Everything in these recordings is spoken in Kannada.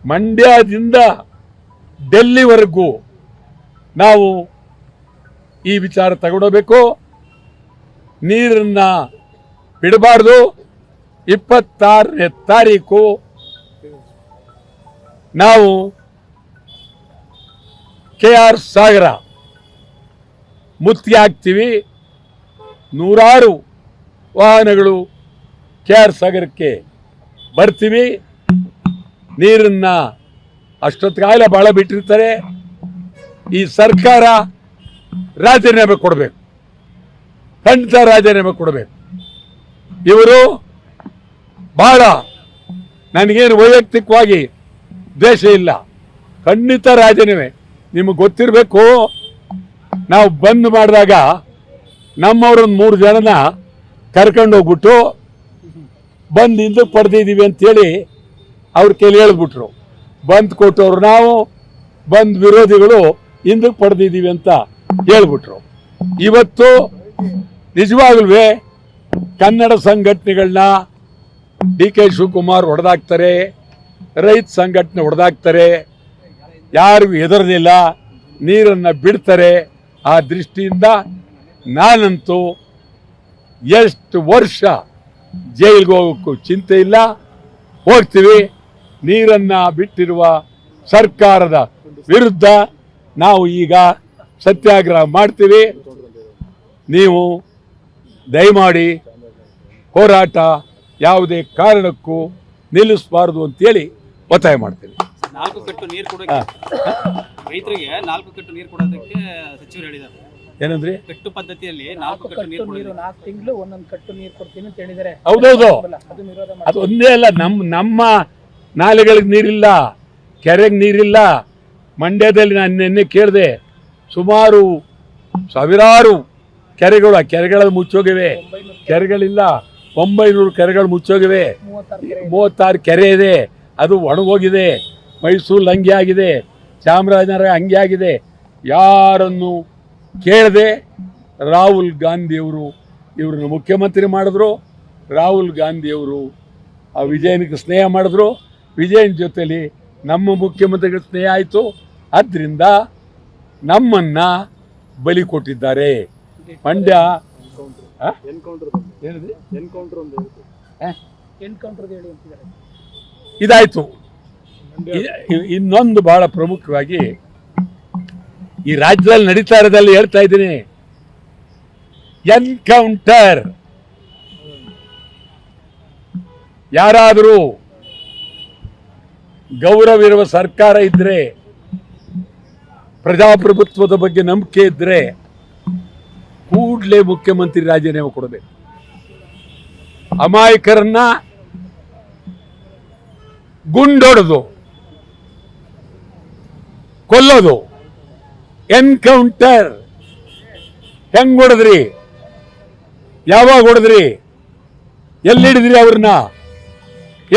ಮಂಡ್ಯದಿಂದ ಡೆಲ್ಲಿವರೆಗೂ ನಾವು ಈ ವಿಚಾರ ತಗೊಂಡೋಗ್ಬೇಕು. ನೀರನ್ನು ಬಿಡಬಾರ್ದು. 26ನೇ ತಾರೀಕು ನಾವು KR ಸಾಗರ ಮುತ್ತಿಗೆ ಹಾಕ್ತೀವಿ. 100 ವಾಹನಗಳು KR ಸಾಗರಕ್ಕೆ ಬರ್ತೀವಿ. ನೀರನ್ನು ಅಷ್ಟೊತ್ತಿಗಾಗಲೇ ಭಾಳ ಬಿಟ್ಟಿರ್ತಾರೆ. ಈ ಸರ್ಕಾರ ರಾಜೀನಾಮೆ ಕೊಡಬೇಕು, ಖಂಡಿತ ರಾಜೀನಾಮೆ ಕೊಡಬೇಕು. ಇವರು ಬಹಳ, ನನಗೇನು ವೈಯಕ್ತಿಕವಾಗಿ ದ್ವೇಷ ಇಲ್ಲ, ಖಂಡಿತ ರಾಜೀನಾಮೆ. ನಿಮಗೆ ಗೊತ್ತಿರಬೇಕು, ನಾವು ಬಂದ್ ಮಾಡಿದಾಗ ನಮ್ಮವ್ರೊಂದು 3 ಜನನ ಕರ್ಕೊಂಡು ಹೋಗ್ಬಿಟ್ಟು ಬಂದು ಹಿಂದಕ್ಕೆ ಪಡೆದಿದ್ದೀವಿ ಅಂತೇಳಿ ಅವ್ರ ಕೈಲಿ ಹೇಳ್ಬಿಟ್ರು. ಬಂದ್ ಕೊಟ್ಟವ್ರು ನಾವು, ಬಂದ್ ವಿರೋಧಿಗಳು ಹಿಂದಕ್ಕೆ ಪಡೆದಿದ್ದೀವಿ ಅಂತ ಹೇಳ್ಬಿಟ್ರು. ಇವತ್ತು ನಿಜವಾಗ್ಲೂ ಕನ್ನಡ ಸಂಘಟನೆಗಳನ್ನ DK ಶಿವಕುಮಾರ್ ಹೊಡೆದಾಕ್ತಾರೆ, ರೈತ ಸಂಘಟನೆ ಹೊಡೆದಾಕ್ತಾರೆ, ಯಾರಿಗೂ ಹೆದರಲಿಲ್ಲ, ನೀರನ್ನು ಬಿಡ್ತಾರೆ. ಆ ದೃಷ್ಟಿಯಿಂದ ನಾನಂತೂ ಎಷ್ಟು ವರ್ಷ ಜೈಲಿಗೆ ಹೋಗೋಕ್ಕೂ ಚಿಂತೆ ಇಲ್ಲ, ಹೋಗ್ತೀವಿ. ನೀರನ್ನು ಬಿಟ್ಟಿರುವ ಸರ್ಕಾರದ ವಿರುದ್ಧ ನಾವು ಈಗ ಸತ್ಯಾಗ್ರಹ ಮಾಡ್ತೀವಿ. ನೀವು ದಯಮಾಡಿ ಹೋರಾಟ ಯಾವುದೇ ಕಾರಣಕ್ಕೂ ನಿಲ್ಲಿಸಬಾರದು ಅಂತೇಳಿ ಒತ್ತಾಯ ಮಾಡ್ತೀವಿ. 4 ಕಟ್ಟು ನೀರು ಕೊಡೋಕೆ ರೈತರಿಗೆ 4 ಕಟ್ಟು ನೀರು ಕೊಡೋದಕ್ಕೆ ಸಚಿವರು ಹೇಳಿದ್ದಾರೆ. ಏನಂದ್ರಿ? ಕಟ್ಟು ಪದ್ಧತಿಯಲ್ಲಿ 4 ಕಟ್ಟು ನೀರು 4 ತಿಂಗಳು ಒಂದೊಂದು ಕಟ್ಟು ನೀರು ಕೊಡ್ತೀನಿ ಅಂತ ಹೇಳಿದ್ದಾರೆ. ಹೌದೌದು, ಅದು ಒಂದೇ ಅಲ್ಲ. ನಮ್ಮ ನಾಲೆಗಳಿಗೆ ನೀರಿಲ್ಲ, ಕೆರೆಗೆ ನೀರಿಲ್ಲ. ಮಂಡ್ಯದಲ್ಲಿ ನಾನು ನಿನ್ನೆ ಕೇಳಿದೆ, ಸುಮಾರು ಸಾವಿರಾರು ಕೆರೆಗಳು, ಆ ಕೆರೆಗಳಲ್ಲಿ ಮುಚ್ಚೋಗಿವೆ. ಕೆರೆಗಳಿಲ್ಲ, 900 ಕೆರೆಗಳು ಮುಚ್ಚೋಗಿವೆ. 36 ಕೆರೆ ಇದೆ, ಅದು ಒಣಗೋಗಿದೆ. ಮೈಸೂರು ಹಂಗೆ ಆಗಿದೆ, ಚಾಮರಾಜನಗರ ಹಂಗೆ ಆಗಿದೆ. ಯಾರನ್ನು ಕೇಳದೆ ರಾಹುಲ್ ಗಾಂಧಿಯವರು ಇವ್ರನ್ನ ಮುಖ್ಯಮಂತ್ರಿ ಮಾಡಿದ್ರು. ರಾಹುಲ್ ಗಾಂಧಿಯವರು ಆ ವಿಜಯನಿಗೆ ಸ್ನೇಹ ಮಾಡಿದ್ರು. ವಿಜಯನ ಜೊತೆಲಿ ನಮ್ಮ ಮುಖ್ಯಮಂತ್ರಿಗಳ ಸ್ನೇಹ ಆಯಿತು. ಆದ್ದರಿಂದ ನಮ್ಮನ್ನ ಬಲಿ ಕೊಟ್ಟಿದ್ದಾರೆ. ಮಂಡ್ಯ ಇದಾಯ್ತು. ಇನ್ನೊಂದು ಬಹಳ ಪ್ರಮುಖವಾಗಿ ಈ ರಾಜ್ಯದಲ್ಲಿ ನಡೀತಾ ಇರೋದಲ್ಲಿ ಹೇಳ್ತಾ ಇದ್ದೀನಿ, ಎನ್ಕೌಂಟರ್. ಯಾರಾದರೂ ಗೌರವಿರುವ ಸರ್ಕಾರ ಇದ್ರೆ, ಪ್ರಜಾಪ್ರಭುತ್ವದ ಬಗ್ಗೆ ನಂಬಿಕೆ ಇದ್ರೆ ಕೂಡಲೇ ಮುಖ್ಯಮಂತ್ರಿ ರಾಜೀನಾಮೆ ಕೊಡಬೇಕು. ಅಮಾಯಕರನ್ನ ಗುಂಡೊಡೆದು ಕೊಲ್ಲೋದು ಎನ್ಕೌಂಟರ್. ಹೆಂಗ್ ಹೊಡೆದ್ರಿ? ಯಾವಾಗ ಹೊಡೆದ್ರಿ? ಎಲ್ಲಿಡಿದ್ರಿ? ಅವ್ರನ್ನ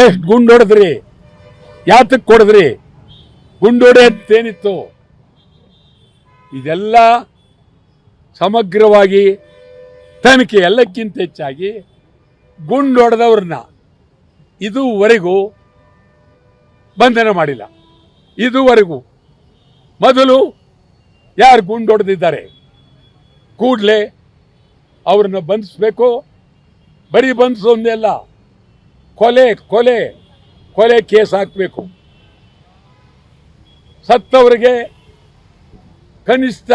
ಎಷ್ಟು ಗುಂಡು ಹೊಡೆದ್ರಿ? ಯಾತಕ್ಕೆ ಹೊಡೆದ್ರಿ? ಗುಂಡೊಡೆ ಅಂತೇನಿತ್ತು? ಇದೆಲ್ಲ ಸಮಗ್ರವಾಗಿ ತನಿಖೆ. ಎಲ್ಲಕ್ಕಿಂತ ಹೆಚ್ಚಾಗಿ ಗುಂಡು ಹೊಡೆದವ್ರನ್ನ ಇದುವರೆಗೂ ಬಂಧನ ಮಾಡಿಲ್ಲ. ಇದುವರೆಗೂ ಮೊದಲು ಯಾರು ಗುಂಡು ಹೊಡೆದಿದ್ದಾರೆ ಕೂಡಲೇ ಅವ್ರನ್ನ ಬಂಧಿಸಬೇಕು. ಬರೀ ಬಂಧಿಸೋದೇ ಅಲ್ಲ, ಕೊಲೆ ಕೊಲೆ ಕೊಲೆ ಕೇಸ್ ಹಾಕಬೇಕು. ಸತ್ತವರಿಗೆ ಕನಿಷ್ಠ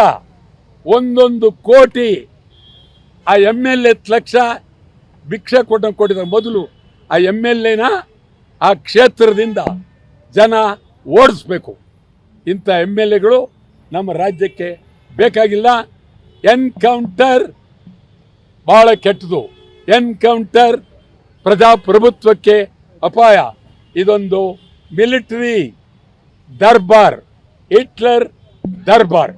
1 ಕೋಟಿ, ಆ MLA 10 ಲಕ್ಷ ಭಿಕ್ಷೆ ಕೊಟ್ಟಿದ್ದಾರೆ. ಮೊದಲು ಆ MLAನ ಆ ಕ್ಷೇತ್ರದಿಂದ ಜನ ಓಡಿಸ್ಬೇಕು. ಇಂಥ MLAಗಳು ನಮ್ಮ ರಾಜ್ಯಕ್ಕೆ ಬೇಕಾಗಿಲ್ಲ. ಎನ್ಕೌಂಟರ್ ಬಹಳ ಕೆಟ್ಟದು. ಎನ್ಕೌಂಟರ್ ಪ್ರಜಾಪ್ರಭುತ್ವಕ್ಕೆ ಅಪಾಯ. ಇದೊಂದು ಮಿಲಿಟರಿ ದರ್ಬಾರ್, ಹಿಟ್ಲರ್ ದರ್ಬಾರ್.